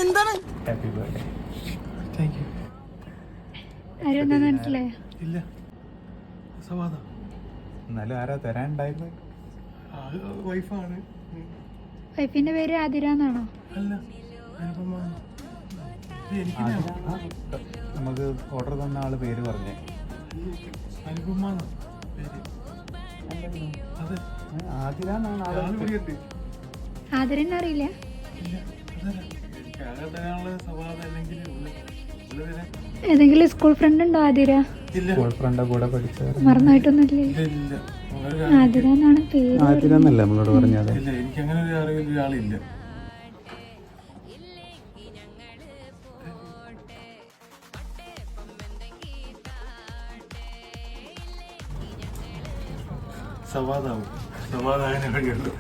എന്താണ്? മനസ്സിലായോ? ഇല്ല. സവാദ. എന്നാലും ആരാ തരാനുണ്ടായിരുന്നത്? വൈഫാണ്. വൈഫിന്റെ പേര് ആതിരാന്നാണോ? അല്ല, നമുക്ക് ഓർഡർ തന്ന ആള് പേര് പറഞ്ഞേ. അനുപമാണോ പേര്? അതെ, ആതിരാന്നാണ് ആള്. ആതിരന്നെ അറിയില്ല? ഏതെങ്കിലും സ്കൂൾ ഫ്രണ്ട് ഉണ്ടോ ആതിര? സ്കൂൾ ഫ്രണ്ട് കൂടെ പഠിച്ചവർ മറന്നായിട്ടൊന്നുമില്ലേ? ആതിര എന്നാണ് പേര്. ആതിര എന്നല്ലേ നമ്മളോട് പറഞ്ഞത്? എനിക്ക് അങ്ങനെ ഒരു അറിവില്ല, ഒരാളില്ല. സവാദാവും. സവാദായനെ വഴിയുള്ളൂ.